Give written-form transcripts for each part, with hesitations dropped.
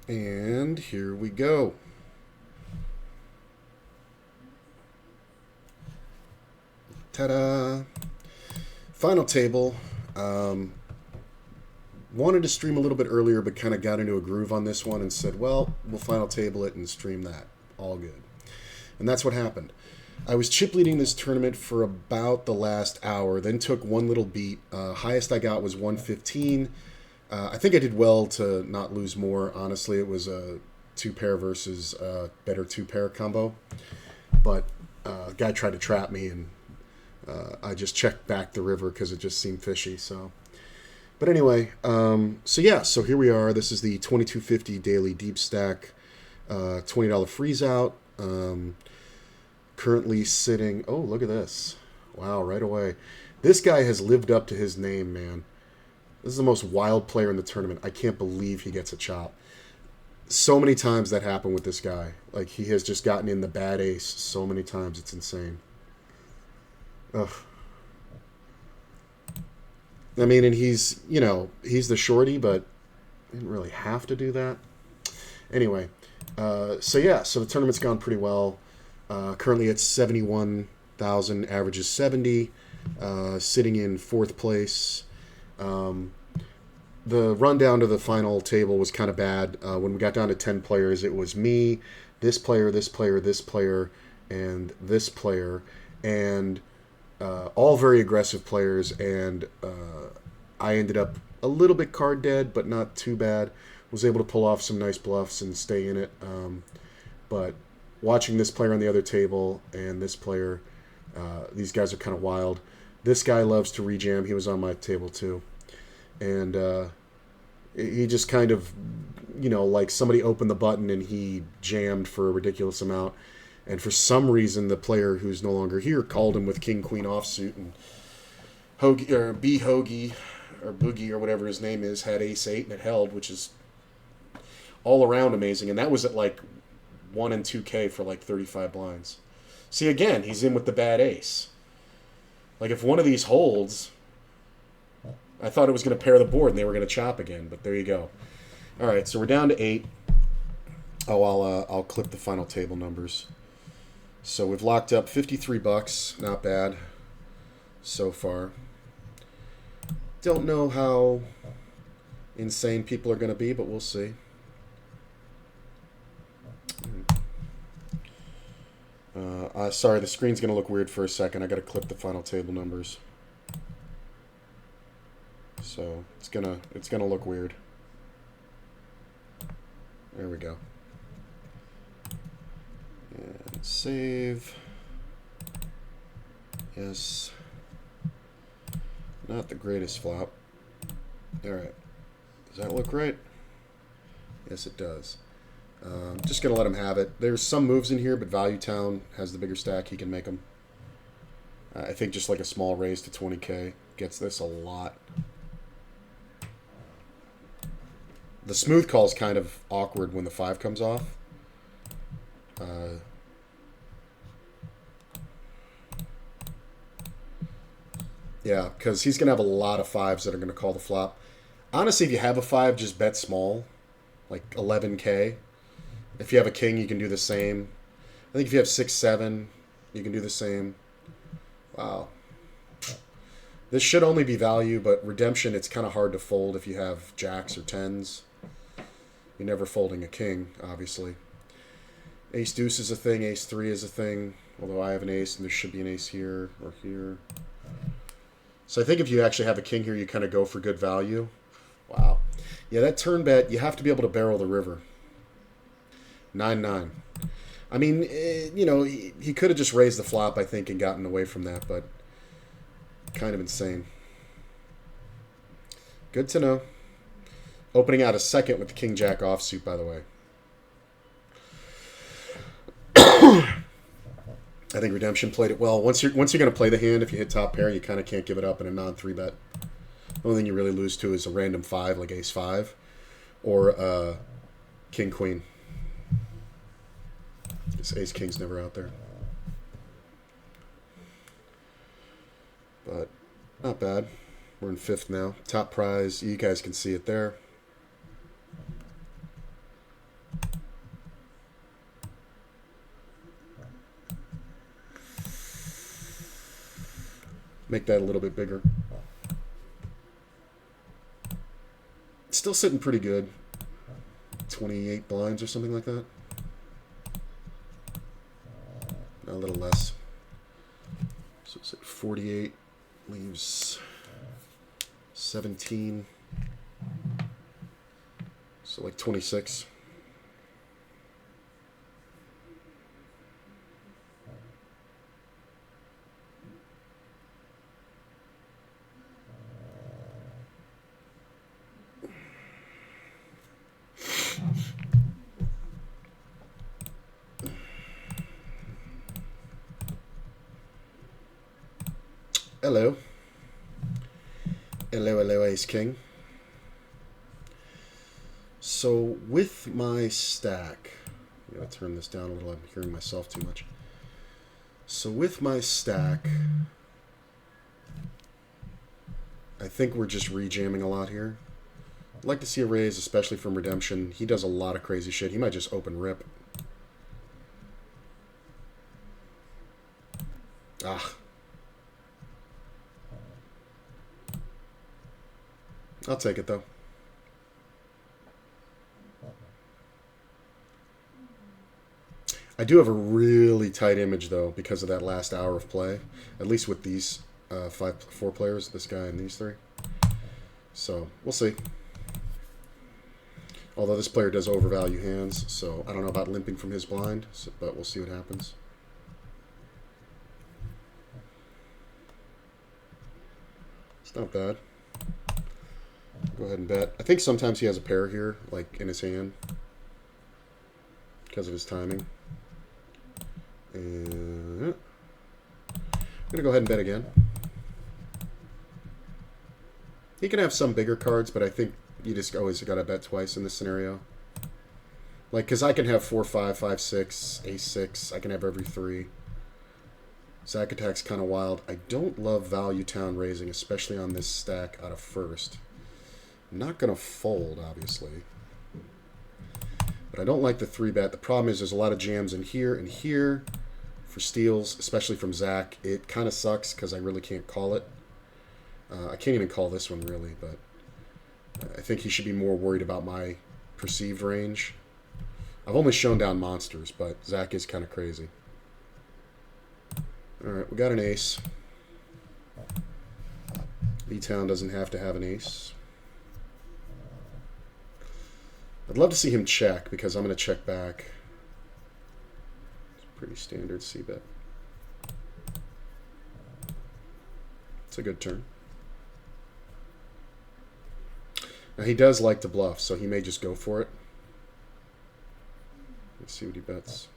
And here we go. Ta-da! Final table. Um, Wanted to stream a little bit earlier, but kind of got into a groove on this one and said, well, we'll final table it and stream that. All good. And that's what happened. I was chip leading this tournament for about the last hour, then took one little beat. Highest I got was 115. I think I did well to not lose more. Honestly, it was a two pair versus better two pair combo. But guy tried to trap me, and I just checked back the river because it just seemed fishy. So, but anyway, so here we are. This is the 2250 daily deep stack, $20 freeze out. Currently sitting. Oh, look at this! Wow, right away. This guy has lived up to his name, man. This is the most wild player in the tournament. I can't believe he gets a chop. So many times that happened with this guy. Like, he has just gotten in the bad ace so many times. It's insane. Ugh. I mean, and he's the shorty, but didn't really have to do that. Anyway, so the tournament's gone pretty well. Currently at 71,000, averages 70, sitting in fourth place. The rundown to the final table was kind of bad. When we got down to 10 players, it was me, this player, this player, this player, and this player, and all very aggressive players. And I ended up a little bit card dead, but not too bad. Was able to pull off some nice bluffs and stay in it. But watching this player on the other table and this player, these guys are kind of wild. This guy loves to rejam. He was on my table too. And he just kind of, like somebody opened the button and he jammed for a ridiculous amount. And for some reason, the player who's no longer here called him with King Queen offsuit, and Hoagie or B Hoagie or Boogie or whatever his name is had Ace 8 and it held, which is all around amazing. And that was at like 1 and 2K for like 35 blinds. See, again, he's in with the bad ace. Like, if one of these holds, I thought it was going to pair the board and they were going to chop again, but there you go. All right, so we're down to 8. Oh, I'll clip the final table numbers. So we've locked up $53. Not bad so far. Don't know how insane people are going to be, but we'll see. Sorry, the screen's going to look weird for a second. I got to clip the final table numbers. So it's gonna look weird. There we go. And save. Yes. Not the greatest flop. Alright. Does that look right? Yes, it does. Just gonna let him have it. There's some moves in here, but Value Town has the bigger stack. He can make them. I think just like a small raise to 20k gets this a lot. The smooth call is kind of awkward when the 5 comes off. Yeah, because he's going to have a lot of 5s that are going to call the flop. Honestly, if you have a 5, just bet small, like 11k. If you have a king, you can do the same. I think if you have 6, 7, you can do the same. Wow. This should only be value, but redemption, it's kind of hard to fold if you have jacks or 10s. You're never folding a king, obviously. Ace deuce is a thing. Ace 3 is a thing. Although I have an ace, and there should be an ace here or here. So I think if you actually have a king here, you kind of go for good value. Wow. Yeah, that turn bet, you have to be able to barrel the river. 9-9. I mean, he could have just raised the flop, I think, and gotten away from that, but kind of insane. Good to know. Opening out a second with the king-jack offsuit, by the way. I think redemption played it well. Once you're going to play the hand, if you hit top pair, you kind of can't give it up in a non-3 bet. The only thing you really lose to is a random 5, like ace 5, or king queen. This ace king's never out there. But not bad. We're in 5th now. Top prize. You guys can see it there. Make that a little bit bigger. It's still sitting pretty good. 28 blinds or something like that. A little less. So it's at 48. Leaves 17. So like 26. Hello. Hello, hello, Ace King. So with my stack, I'm going to turn this down a little. I'm hearing myself too much. So with my stack, I think we're just rejamming a lot here. I'd like to see a raise, especially from Redemption. He does a lot of crazy shit. He might just open rip. Ah. I'll take it, though. I do have a really tight image, though, because of that last hour of play. At least with these four players, this guy and these three. So, we'll see. Although this player does overvalue hands, so I don't know about limping from his blind, but we'll see what happens. It's not bad. Go ahead and bet. I think sometimes he has a pair here, like in his hand, because of his timing. And I'm going to go ahead and bet again. He can have some bigger cards, but I think you just always got to bet twice in this scenario. Like, because I can have 4-5, 5-6, ace-6. I can have every 3. Zack Attack's kind of wild. I don't love Value Town raising, especially on this stack out of first. I'm not going to fold, obviously. But I don't like the 3-bet. The problem is there's a lot of jams in here and here for steals, especially from Zach. It kind of sucks because I really can't call it. I can't even call this one, really, but I think he should be more worried about my perceived range. I've only shown down monsters, but Zach is kind of crazy. Alright, we got an ace. B-Town doesn't have to have an ace. I'd love to see him check, because I'm going to check back. It's pretty standard C-bet. It's a good turn. Now, he does like to bluff, so he may just go for it. Let's see what he bets.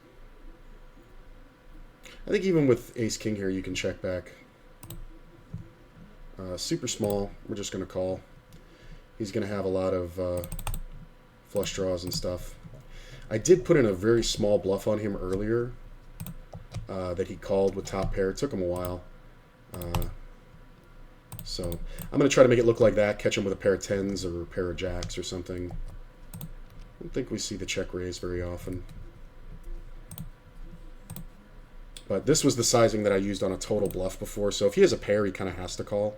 I think even with ace-king here, you can check back. Super small. We're just going to call. He's going to have a lot of flush draws and stuff. I did put in a very small bluff on him earlier that he called with top pair. It took him a while. So I'm going to try to make it look like that, catch him with a pair of 10s or a pair of jacks or something. I don't think we see the check raise very often. But this was the sizing that I used on a total bluff before, so if he has a pair, he kind of has to call.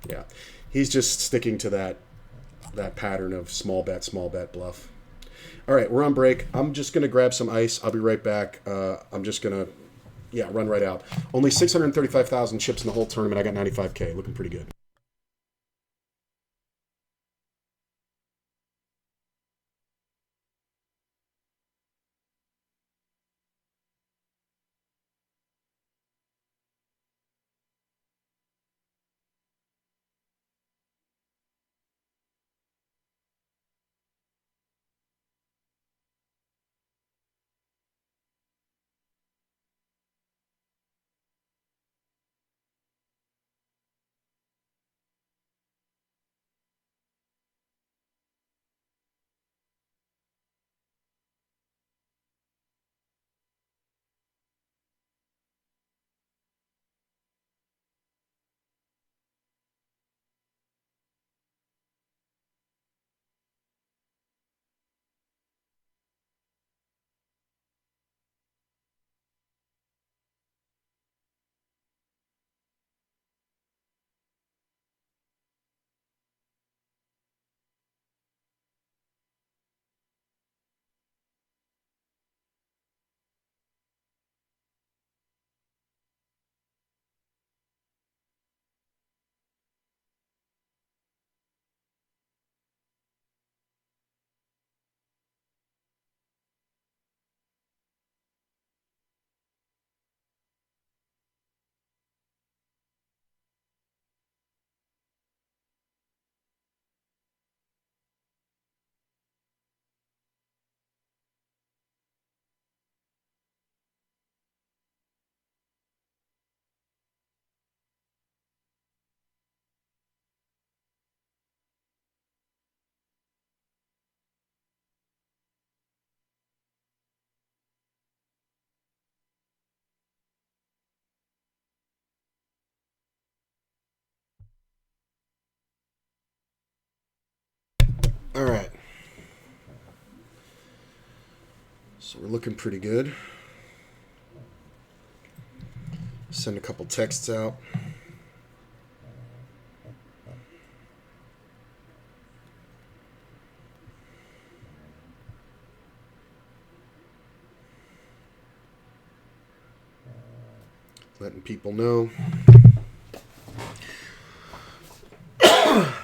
Yeah, he's just sticking to that pattern of small bet, bluff. All right, we're on break. I'm just going to grab some ice. I'll be right back. I'm just going to, run right out. Only 635,000 chips in the whole tournament. I got 95K. Looking pretty good. So we're looking pretty good. Send a couple texts out. Letting people know. Hi,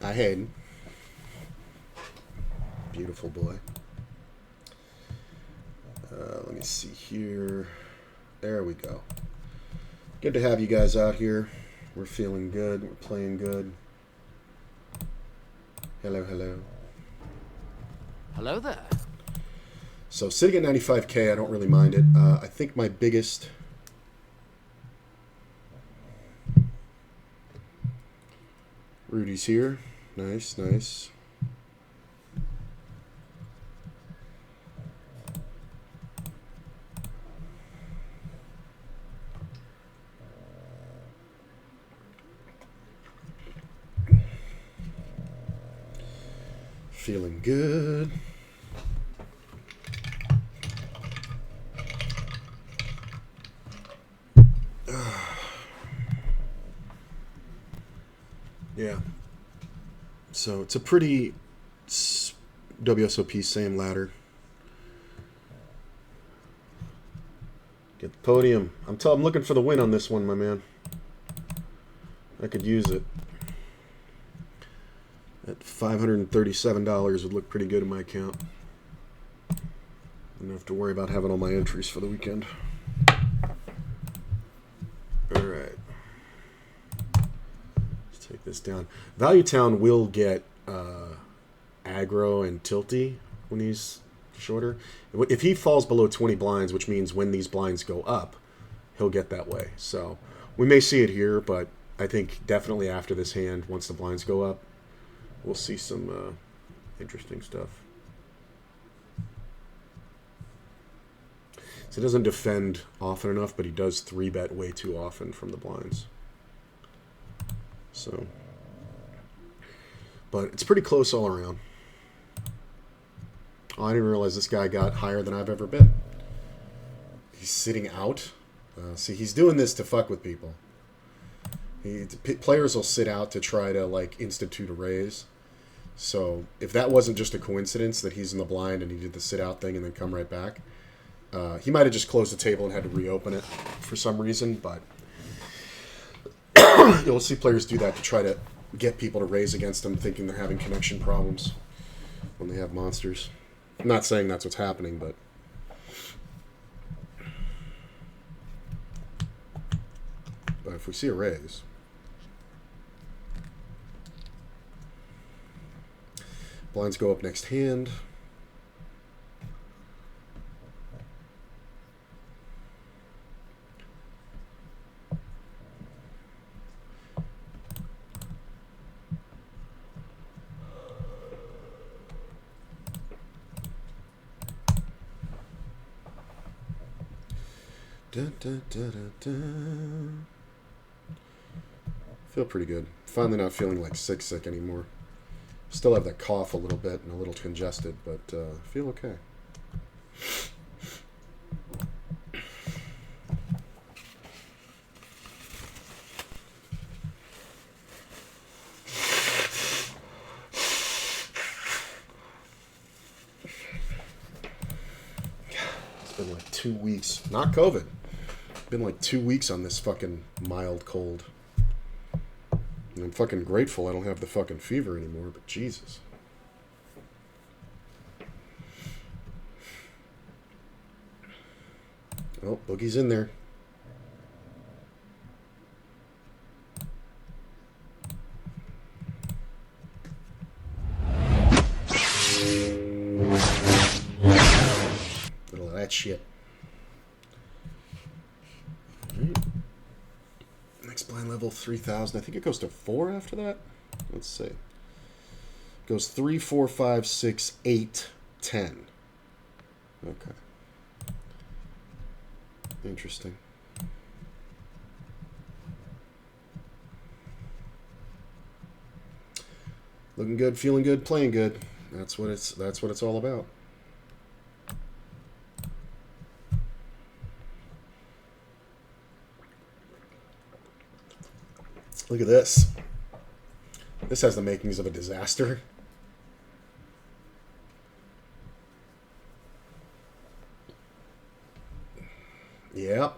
Hayden. Beautiful boy. Let me see here. There we go. Good to have you guys out here. We're feeling good. We're playing good. Hello, hello. Hello there. So sitting at 95K, I don't really mind it. I think my biggest... Rudy's here. Nice, nice. Feeling good. Yeah. So it's a pretty WSOP same ladder. Get the podium. I'm looking for the win on this one, my man. I could use it. At $537 would look pretty good in my account. I don't have to worry about having all my entries for the weekend. Alright. Let's take this down. Value Town will get aggro and tilty when he's shorter. If he falls below 20 blinds, which means when these blinds go up, he'll get that way. So we may see it here, but I think definitely after this hand, once the blinds go up, we'll see some interesting stuff. So he doesn't defend often enough, but he does 3-bet way too often from the blinds. So, but it's pretty close all around. Oh, I didn't realize this guy got higher than I've ever been. He's sitting out. See, he's doing this to fuck with people. Players will sit out to try to like institute a raise. So if that wasn't just a coincidence that he's in the blind and he did the sit out thing and then come right back, he might have just closed the table and had to reopen it for some reason. But you'll see players do that to try to get people to raise against them, thinking they're having connection problems when they have monsters. I'm not saying that's what's happening, but if we see a raise, blinds go up next hand. Dun, dun, dun, dun, dun. Feel pretty good. Finally not feeling like sick anymore. Still have that cough a little bit and a little congested, but feel okay. It's been like 2 weeks. Not COVID. Been like 2 weeks on this fucking mild cold. And I'm fucking grateful I don't have the fucking fever anymore, but Jesus. Oh, Boogie's in there. Little of that shit. Next blind level 3,000. I think it goes to 4 after that. Let's see. It goes 3, 4, 5, 6, 8, 10. Okay. Interesting. Looking good, feeling good, playing good. That's what it's all about. Look at this. This has the makings of a disaster. Yep.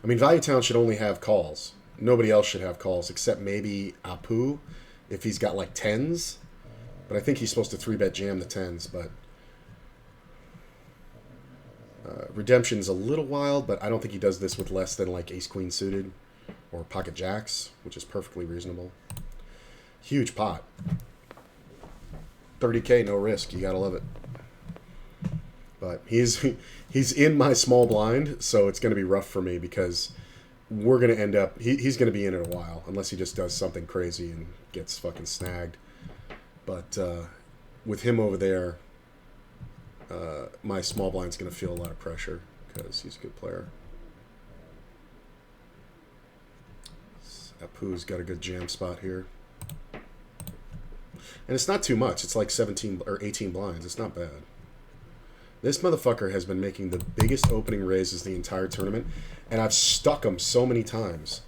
I mean, Value Town should only have calls. Nobody else should have calls except maybe Apu if he's got like tens. But I think he's supposed to 3-bet jam the tens. But Redemption's a little wild, but I don't think he does this with less than like Ace Queen suited or Pocket Jacks, which is perfectly reasonable. Huge pot. 30K, no risk. You gotta love it. But he's in my small blind, so it's going to be rough for me because we're going to end up... He's going to be in it a while, unless he just does something crazy and gets fucking snagged. But with him over there, my small blind's going to feel a lot of pressure because he's a good player. Apu's got a good jam spot here. And it's not too much. It's like 17 or 18 blinds. It's not bad. This motherfucker has been making the biggest opening raises the entire tournament, and I've stuck him so many times.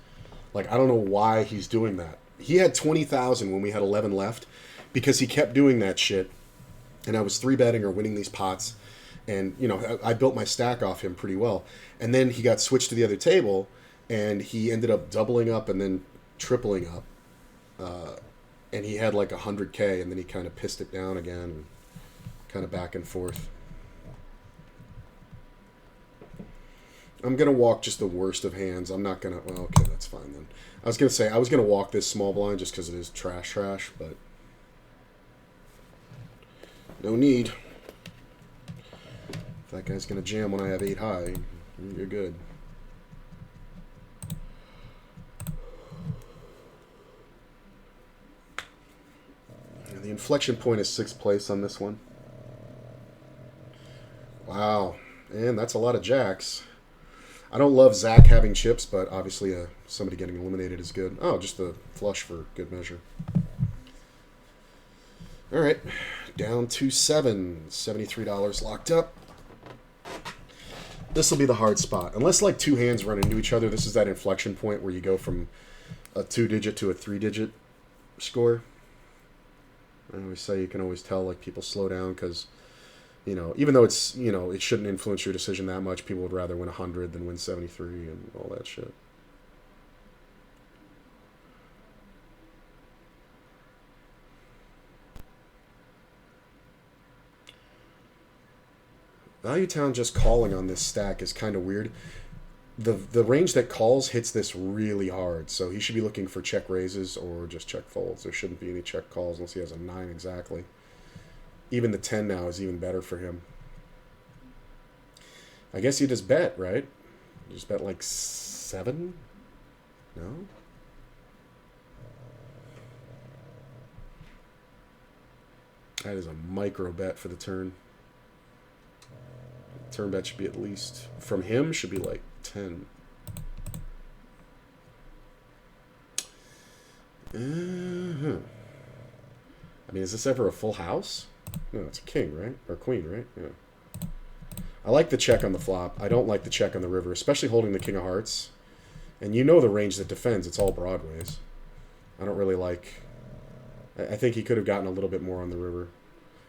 Like, I don't know why he's doing that. He had 20,000 when we had 11 left because he kept doing that shit, and I was 3-betting or winning these pots, and, you know, I built my stack off him pretty well. And then he got switched to the other table, and he ended up doubling up and then tripling up. And he had like 100K, and then he kind of pissed it down again, and kind of back and forth. I'm going to walk just the worst of hands. I'm not going to... Well, okay, that's fine then. I was going to say, I was going to walk this small blind just because it is trash, but... No need. If that guy's going to jam when I have 8 high, you're good. And the inflection point is 6th place on this one. Wow. And that's a lot of jacks. I don't love Zach having chips, but obviously somebody getting eliminated is good. Oh, just a flush for good measure. All right. Down to 7. $73 locked up. This will be the hard spot. Unless like 2 hands run into each other, this is that inflection point where you go from a 2-digit to a 3-digit score. I always say you can always tell like people slow down because... You know, even though it's, you know, it shouldn't influence your decision that much, people would rather win 100 than win 73 and all that shit. Value Town just calling on this stack is kind of weird. The range that calls hits this really hard, so he should be looking for check raises or just check folds. There shouldn't be any check calls unless he has a 9 exactly. Even the 10 now is even better for him. I guess you just bet, right? You just bet like 7? No? That is a micro bet for the turn. Turn bet should be at least, from him, should be like 10. I mean, is this ever a full house? No, it's a king, right? Or queen, right? Yeah. I like the check on the flop. I don't like the check on the river, especially holding the king of hearts. And you know the range that defends. It's all broadways. I don't really like... I think he could have gotten a little bit more on the river.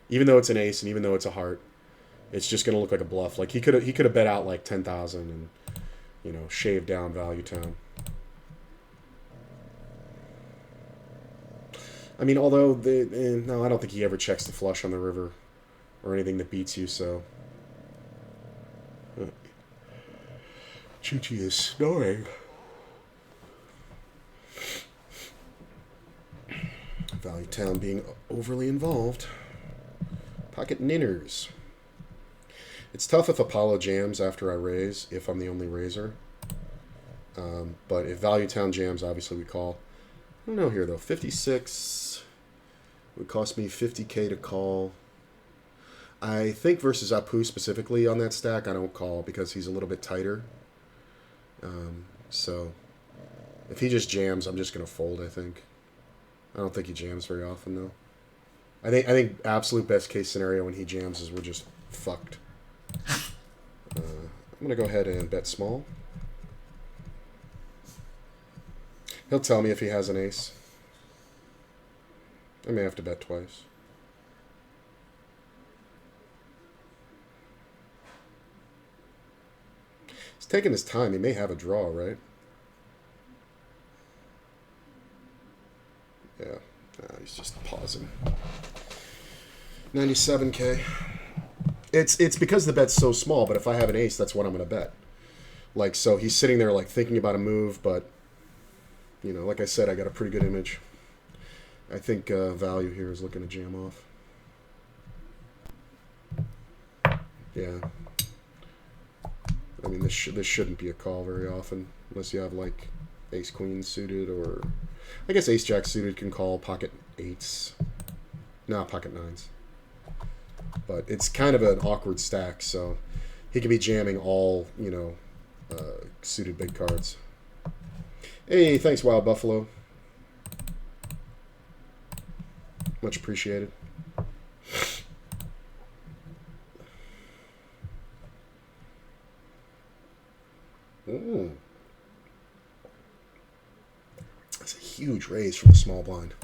Even though it's an ace and even though it's a heart, it's just going to look like a bluff. Like he could have bet out like 10,000 and, you know, shaved down Value Town. I mean, although, no, I don't think he ever checks the flush on the river or anything that beats you, so. Chi-Chi is snoring. Value Town being overly involved. Pocket ninners. It's tough if Apollo jams after I raise, if I'm the only raiser. But if Value Town jams, obviously we call. I don't know here, though. 56 would cost me 50K to call. I think versus Apu specifically on that stack, I don't call because he's a little bit tighter. So if he just jams, I'm just going to fold, I think. I don't think he jams very often, though. I think absolute best case scenario when he jams is we're just fucked. I'm gonna go ahead and bet small. He'll tell me if he has an ace. I may have to bet twice. He's taking his time. He may have a draw, right? Yeah. He's just pausing. 97K. It's because the bet's so small, but if I have an ace, that's what I'm going to bet. Like, so he's sitting there, like, thinking about a move, but, you know, like I said, I got a pretty good image. I think value here is looking to jam off. Yeah. I mean, this shouldn't be a call very often, unless you have, like, ace-queen suited, or... I guess ace-jack suited can call pocket eights. No, pocket nines. But it's kind of an awkward stack, so he could be jamming all, you know, suited big cards. Hey, thanks, Wild Buffalo. Much appreciated. Ooh. That's a huge raise from a small blind.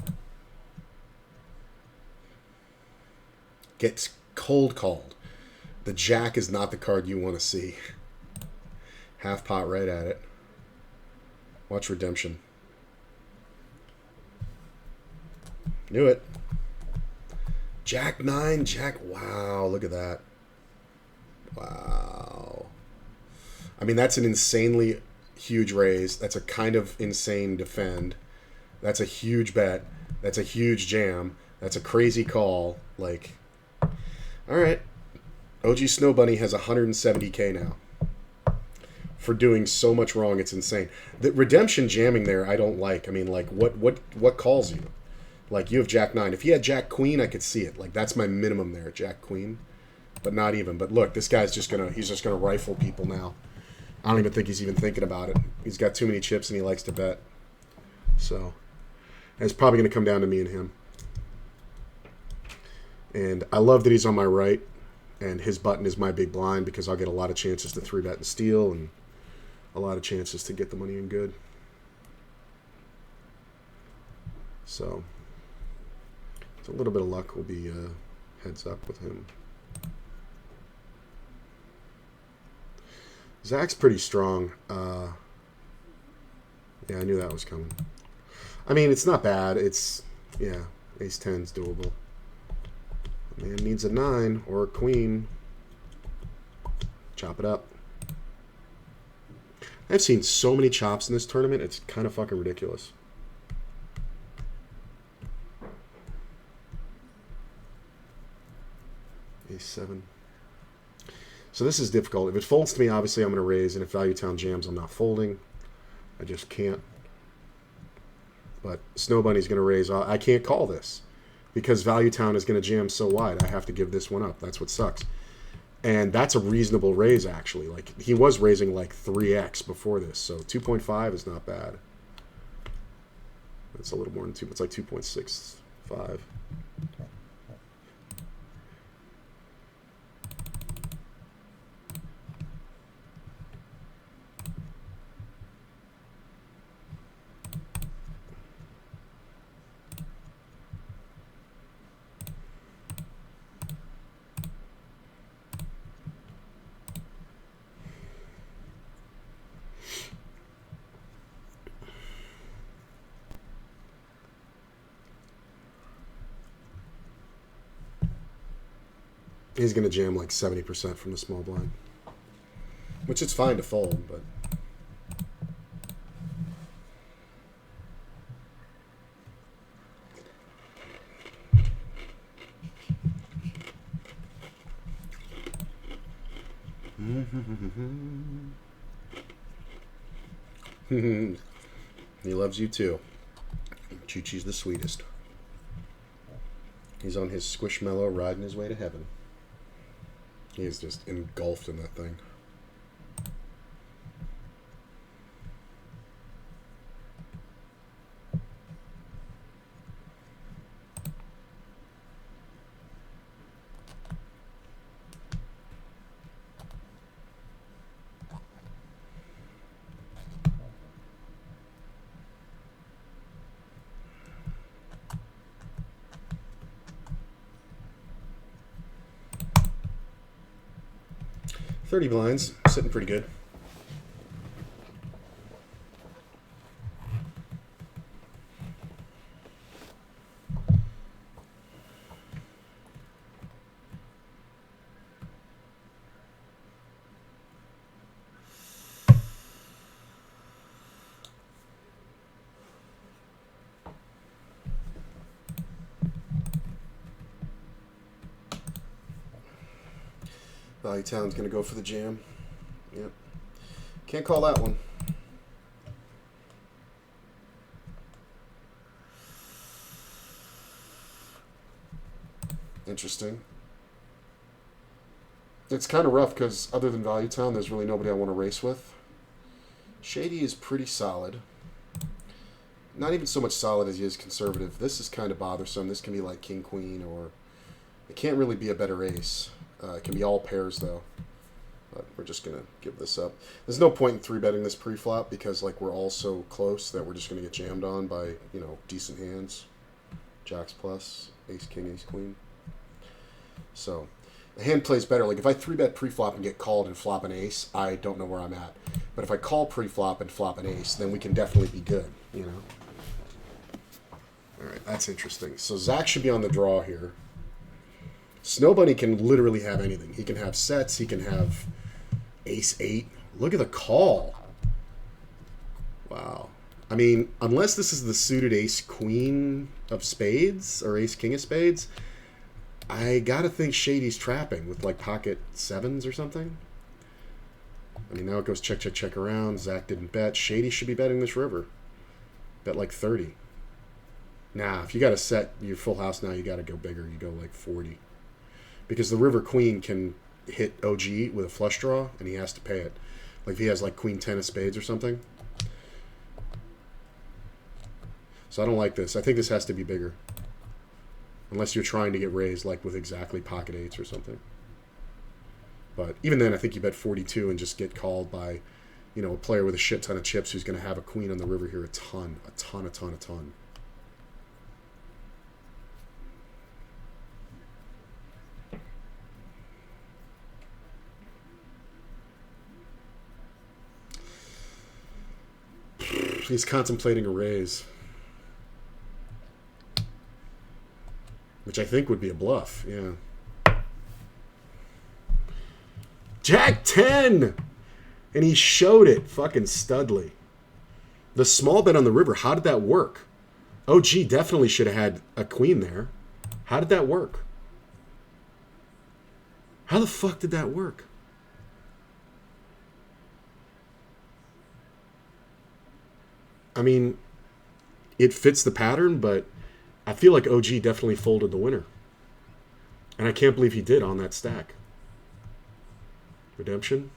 Gets cold called. The jack is not the card you want to see. Half pot right at it. Watch redemption. Knew it. Jack 9, Jack. Wow, look at that. Wow. I mean, that's an insanely huge raise. That's a kind of insane defend. That's a huge bet. That's a huge jam. That's a crazy call. Like, all right. OG Snow Bunny has 170K now. For doing so much wrong, it's insane. The redemption jamming there, I don't like. I mean, like, what calls you? Like, you have Jack 9. If he had Jack Queen, I could see it. Like, that's my minimum there, Jack Queen. But not even. But look, this guy's just he's just gonna rifle people now. I don't even think he's even thinking about it. He's got too many chips and he likes to bet. So, it's probably gonna come down to me and him. And I love that he's on my right, and his button is my big blind because I'll get a lot of chances to 3-bet and steal, and a lot of chances to get the money in good. So, a little bit of luck will be heads up with him. Zach's pretty strong. Yeah, I knew that was coming. I mean, it's not bad. It's, yeah, ace 10's doable. Man needs a 9 or a queen. Chop it up. I've seen so many chops in this tournament. It's kind of fucking ridiculous. Ace 7. So this is difficult. If it folds to me, obviously I'm going to raise, and if Value Town jams, I'm not folding. I just can't. But Snow Bunny's going to raise. I can't call this because Value Town is going to jam so wide. I have to give this one up. That's what sucks. And that's a reasonable raise, actually. Like, he was raising like 3x before this, so 2.5 is not bad. It's a little more than 2. It's like 2.65. He's going to jam like 70% from the small blind. Which is fine to fold, but... He loves you too. Choo-Choo's the sweetest. He's on his squishmallow riding his way to heaven. He is just engulfed in that thing. 30 blinds, sitting pretty good. Value Town's going to go for the jam. Yep. Can't call that one. Interesting. It's kind of rough because other than Value Town, there's really nobody I want to race with. Shady is pretty solid. Not even so much solid as he is conservative. This is kind of bothersome. This can be like King Queen, or it can't really be a better ace. It can be all pairs though. But we're just gonna give this up. There's no point in 3-betting this pre-flop because like we're all so close that we're just gonna get jammed on by, you know, decent hands. Jacks plus, Ace King, Ace Queen. So the hand plays better. Like if I 3-bet pre-flop and get called and flop an ace, I don't know where I'm at. But if I call pre-flop and flop an ace, then we can definitely be good, you know. All right, that's interesting. So Zach should be on the draw here. Snow Bunny can literally have anything. He can have sets. He can have ace-8. Look at the call. Wow. I mean, unless this is the suited ace-queen of spades or ace-king of spades, I gotta think Shady's trapping with like pocket 7s or something. I mean, now it goes check, check, check around. Zach didn't bet. Shady should be betting this river. Bet like 30. Nah, if you got to set your full house now, you got to go bigger. You go like 40. Because the river queen can hit OG with a flush draw, and he has to pay it. Like if he has like queen 10 of spades or something. So I don't like this. I think this has to be bigger. Unless you're trying to get raised like with exactly pocket 8s or something. But even then, I think you bet 42 and just get called by, you know, a player with a shit ton of chips who's going to have a queen on the river here a ton. He's contemplating a raise. Which I think would be a bluff, yeah. Jack 10! And he showed it, fucking Studley. The small bet on the river, how did that work? OG definitely should have had a queen there. How did that work? How the fuck did that work? I mean, it fits the pattern, but I feel like OG definitely folded the winner. And I can't believe he did on that stack. Redemption.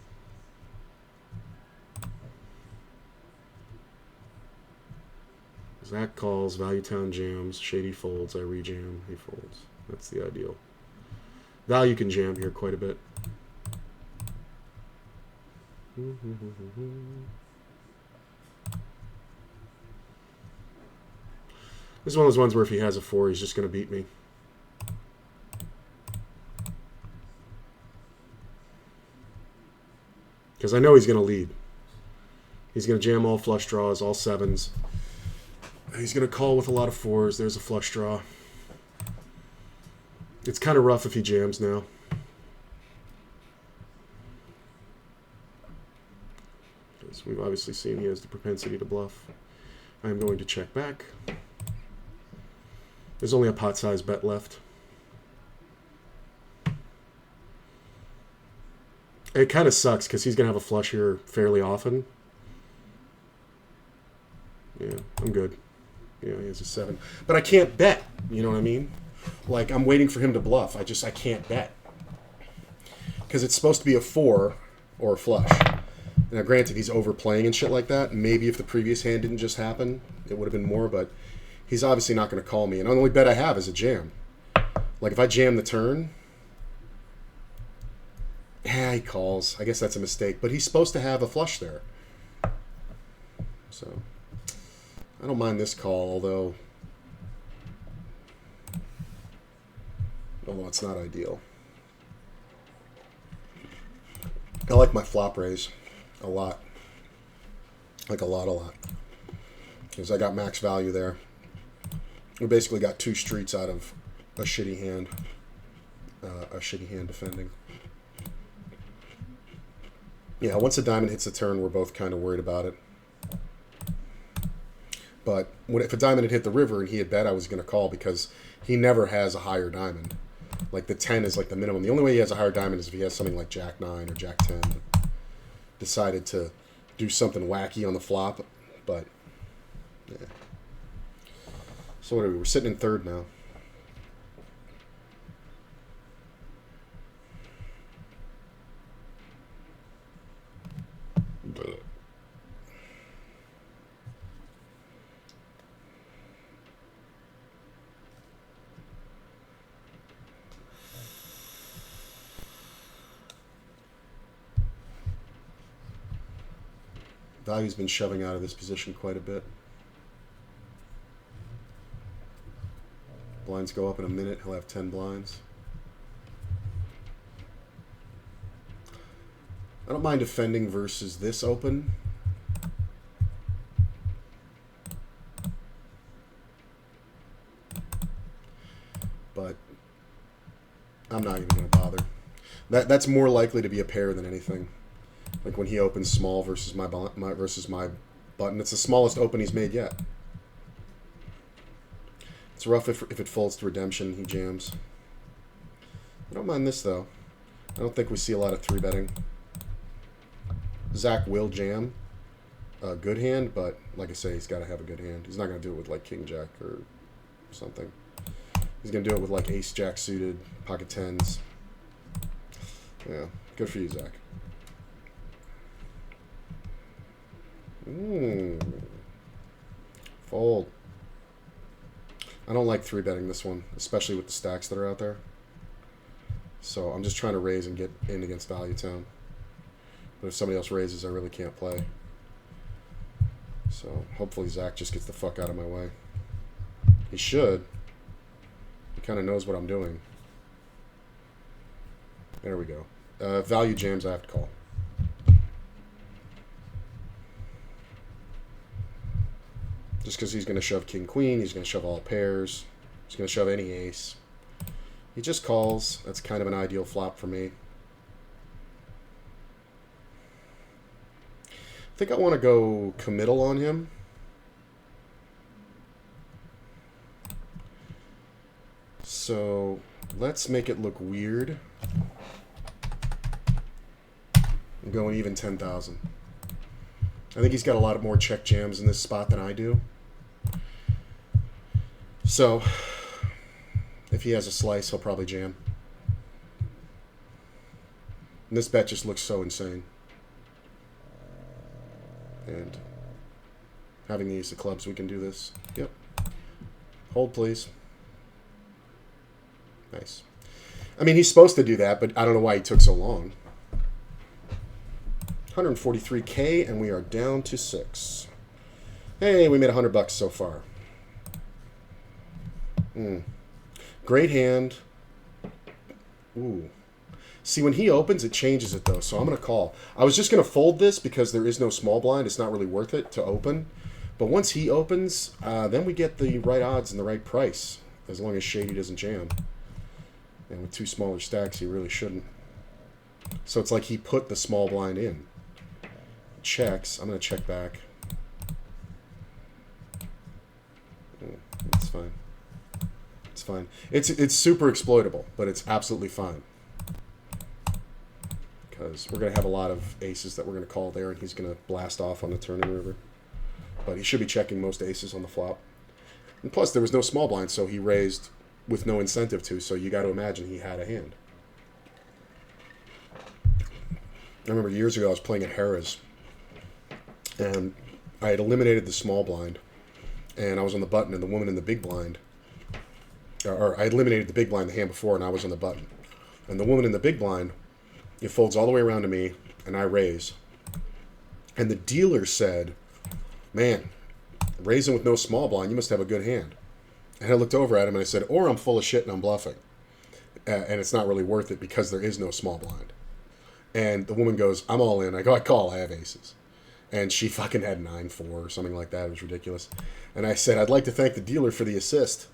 Zach calls, Value Town jams, Shady folds, I rejam, he folds. That's the ideal. Value can jam here quite a bit. This is one of those ones where if he has a 4, he's just going to beat me. Because I know he's going to lead. He's going to jam all flush draws, all 7s. He's going to call with a lot of 4s. There's a flush draw. It's kind of rough if he jams now. Because we've obviously seen he has the propensity to bluff. I'm going to check back. There's only a pot-sized bet left. It kind of sucks because he's going to have a flush here fairly often. Yeah, I'm good. Yeah, he has a 7. But I can't bet. You know what I mean? Like, I'm waiting for him to bluff. I can't bet. Because it's supposed to be a 4 or a flush. Now, granted, he's overplaying and shit like that. Maybe if the previous hand didn't just happen, it would have been more, but he's obviously not going to call me. And the only bet I have is a jam. Like, if I jam the turn, yeah, he calls. I guess that's a mistake. But he's supposed to have a flush there. So, I don't mind this call, although it's not ideal. I like my flop raise a lot. Like a lot. Because I got max value there. We basically got 2 streets out of a shitty hand. A shitty hand defending. Yeah, once a diamond hits the turn, we're both kind of worried about it. But if a diamond had hit the river and he had bet, I was going to call because he never has a higher diamond. Like the 10 is like the minimum. The only way he has a higher diamond is if he has something like Jack 9 or Jack 10. Decided to do something wacky on the flop. But, yeah. So what are we? We're sitting in third now. Value's been shoving out of this position quite a bit. Blinds go up in a minute. He'll have 10 blinds. I don't mind defending versus this open. But I'm not even going to bother. That's more likely to be a pair than anything. Like when he opens small versus my button. It's the smallest open he's made yet. It's rough if it folds to redemption. He jams. I don't mind this, though. I don't think we see a lot of 3-betting. Zach will jam a good hand, but like I say, he's got to have a good hand. He's not going to do it with like King Jack or something. He's going to do it with like Ace Jack suited, pocket 10s. Yeah, good for you, Zach. Fold. I don't like 3-betting this one, especially with the stacks that are out there. So I'm just trying to raise and get in against Value Town. But if somebody else raises, I really can't play. So hopefully Zach just gets the fuck out of my way. He should. He kind of knows what I'm doing. There we go. Value jams, I have to call. Just because he's going to shove King Queen, he's going to shove all pairs, he's going to shove any ace. He just calls. That's kind of an ideal flop for me. I think I want to go committal on him. So let's make it look weird. I'm going even 10,000. I think he's got a lot more check jams in this spot than I do. So if he has a slice, he'll probably jam. And this bet just looks so insane. And having the ace of clubs, we can do this. Yep. Hold, please. Nice. I mean, he's supposed to do that, but I don't know why he took so long. 143K, and we are down to 6. Hey, we made $100 so far. Great hand. Ooh. See, when he opens, it changes it, though, so I'm going to call. I was just going to fold this because there is no small blind. It's not really worth it to open. But once he opens, then we get the right odds and the right price, as long as Shady doesn't jam. And with 2 smaller stacks, he really shouldn't. So it's like he put the small blind in. Checks. I'm going to check back. It's fine. It's fine. It's super exploitable, but it's absolutely fine. Because we're going to have a lot of aces that we're going to call there, and he's going to blast off on the turn and river. But he should be checking most aces on the flop. And plus, there was no small blind, so he raised with no incentive to, so you got to imagine he had a hand. I remember years ago I was playing at Harrah's, and I had eliminated the small blind, and I was on the button, and the woman in the big blind, or I had eliminated the big blind the hand before, and I was on the button. And the woman in the big blind, it folds all the way around to me, and I raise. And the dealer said, man, raising with no small blind, you must have a good hand. And I looked over at him, and I said, or I'm full of shit and I'm bluffing. And it's not really worth it because there is no small blind. And the woman goes, I'm all in. I go, I call, I have aces. And she fucking had 9-4 or something like that. It was ridiculous. And I said, I'd like to thank the dealer for the assist.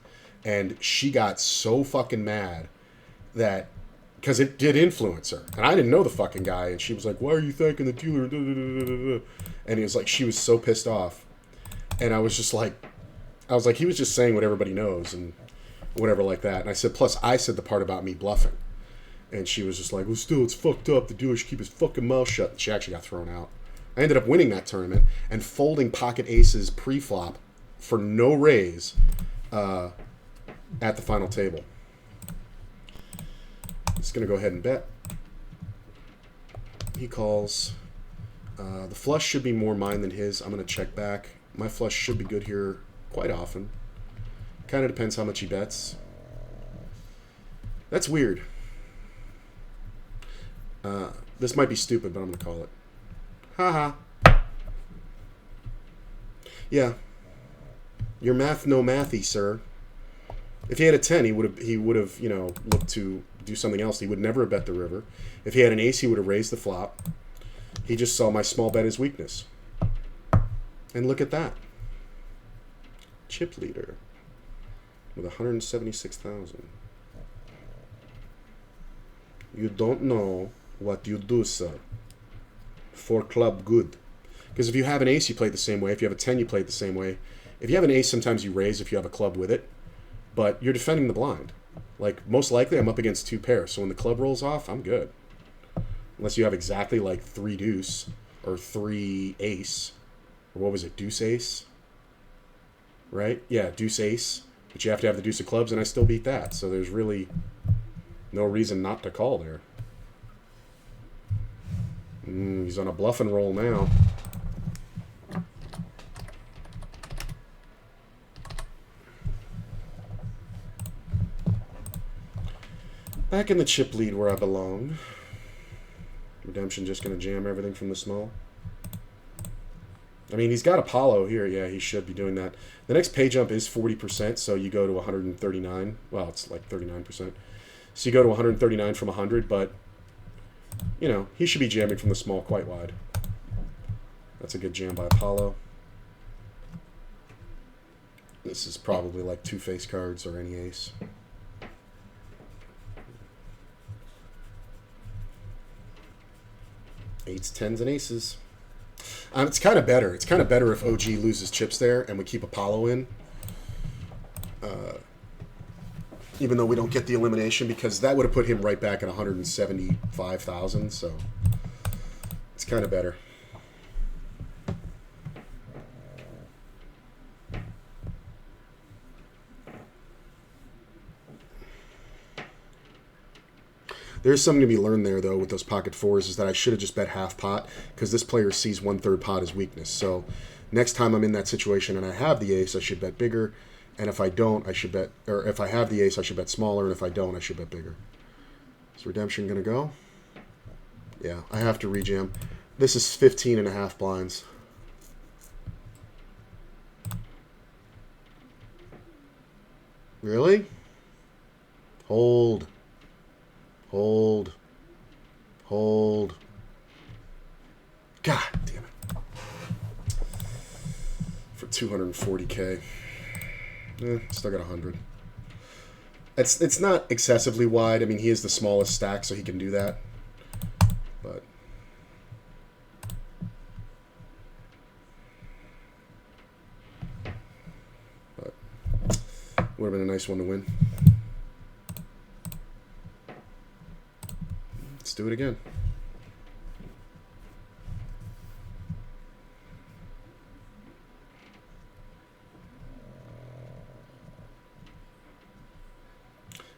And she got so fucking mad that, because it did influence her. And I didn't know the fucking guy. And she was like, why are you thanking the dealer? And he was like, she was so pissed off. And I was like, he was just saying what everybody knows and whatever like that. And I said, plus I said the part about me bluffing. And she was just like, well, still, it's fucked up. The dealer should keep his fucking mouth shut. And she actually got thrown out. I ended up winning that tournament and folding pocket aces pre-flop for no raise at the final table. Just going to go ahead and bet. He calls. The flush should be more mine than his. I'm going to check back. My flush should be good here quite often. Kind of depends how much he bets. That's weird. This might be stupid, but I'm going to call it. Haha. Yeah. Your math no mathy, sir. If he had a 10, he would have, you know, looked to do something else. He would never have bet the river. If he had an ace, he would have raised the flop. He just saw my small bet as weakness. And look at that. Chip leader with 176,000. You don't know what you do, sir. For club good. Because if you have an ace, you play it the same way. If you have a 10, you play it the same way. If you have an ace, sometimes you raise if you have a club with it. But you're defending the blind. Like, most likely, I'm up against 2 pairs. So when the club rolls off, I'm good. Unless you have exactly, like, 3 deuce or 3 ace. Or what was it? Deuce ace? Right? Yeah, deuce ace. But you have to have the deuce of clubs, and I still beat that. So there's really no reason not to call there. He's on a bluff and roll now. Back in the chip lead where I belong. Redemption just going to jam everything from the small. I mean, he's got Apollo here. Yeah, he should be doing that. The next pay jump is 40%, so you go to 139. Well, it's like 39%. So you go to 139 from 100, but, you know, he should be jamming from the small quite wide. That's a good jam by Apollo. This is probably like 2 face cards or any ace. Eights, tens, and aces. It's kind of better. It's kind of better if OG loses chips there and we keep Apollo in. Even though we don't get the elimination, because that would have put him right back at 175,000. So it's kind of better. There's something to be learned there, though, with those pocket fours, is that I should have just bet half pot, because this player sees 1/3 pot as weakness. So next time I'm in that situation and I have the ace, I should bet bigger. And if I don't, I should bet, or if I have the ace, I should bet smaller. And if I don't, I should bet bigger. Is redemption going to go? Yeah, I have to rejam. This is 15.5 blinds. Really? Hold. Hold. Hold. God damn it. For 240K. Still got 100. It's not excessively wide. I mean, he is the smallest stack, so he can do that. But would have been a nice one to win. Let's do it again.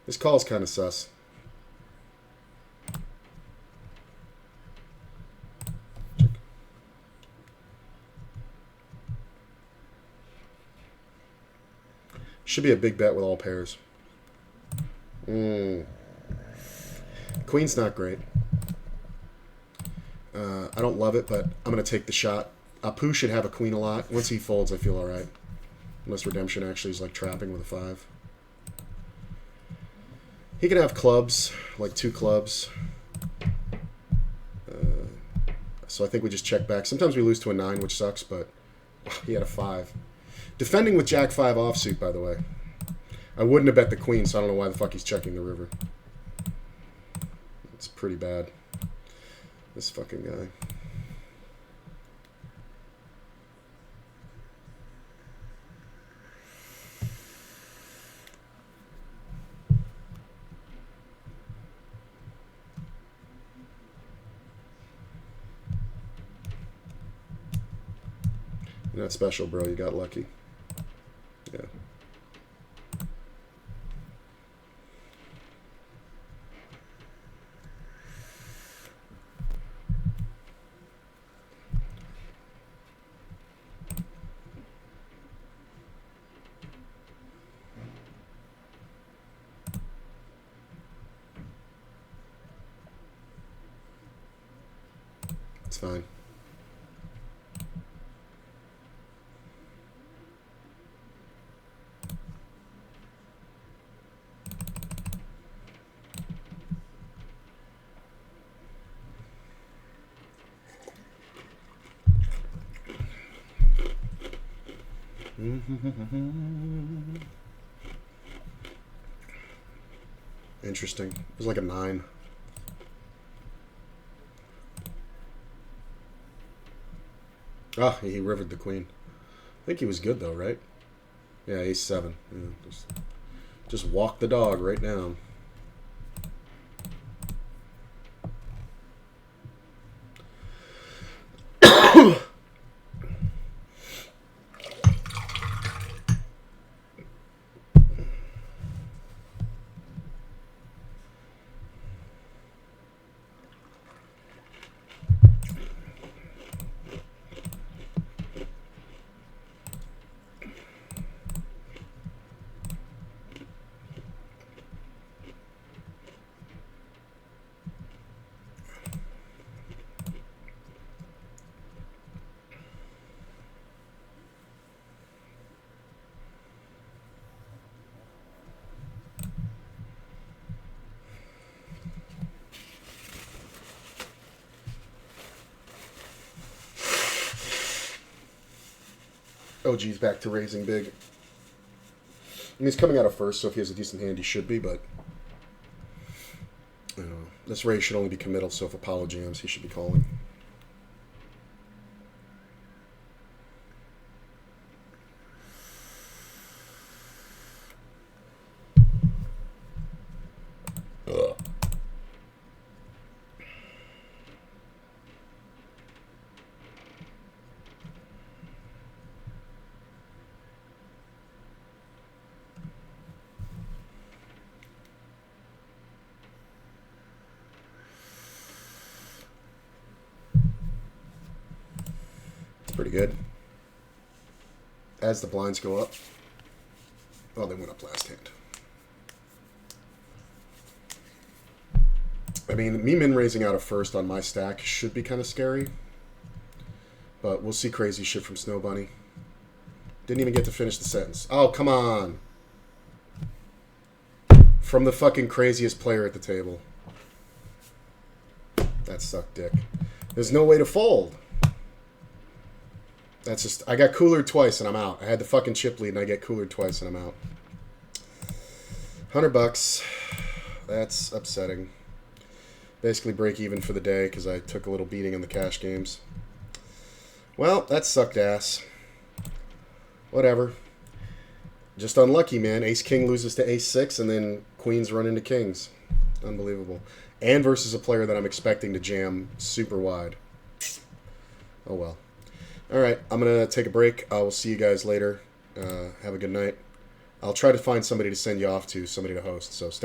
This call is kind of sus. Check. Should be a big bet with all pairs. Queen's not great. I don't love it, but I'm going to take the shot. Apu should have a queen a lot. Once he folds, I feel all right. Unless redemption actually is like trapping with a 5. He can have clubs, like 2 clubs. So I think we just check back. Sometimes we lose to a 9, which sucks, but he had a 5. Defending with Jack 5 offsuit, by the way. I wouldn't have bet the queen, so I don't know why the fuck he's checking the river. It's pretty bad. This fucking guy. You're not special, bro. You got lucky. Yeah. It's fine. Interesting. It was like a 9. Ah, he rivered the queen. I think he was good though, right? Yeah, ace 7. Yeah, just walk the dog right down. OG's back to raising big. I mean, he's coming out of first, so if he has a decent hand, he should be, but you know, this raise should only be committal, so if Apollo jams, he should be calling. Ugh. Pretty good. As the blinds go up. Oh, they went up last hand. I mean, me min raising out of first on my stack should be kind of scary. But we'll see crazy shit from Snow Bunny. Didn't even get to finish the sentence. Oh, come on. From the fucking craziest player at the table. That sucked dick. There's no way to fold. That's just... I got coolered twice and I'm out. I had the fucking chip lead and I get coolered twice and I'm out. $100. That's upsetting. Basically break even for the day because I took a little beating in the cash games. Well, that sucked ass. Whatever. Just unlucky, man. Ace-King loses to Ace-6 and then Queens run into Kings. Unbelievable. And versus a player that I'm expecting to jam super wide. Oh, well. All right, I'm going to take a break. I will see you guys later. Have a good night. I'll try to find somebody to send you off to, somebody to host, so stick around.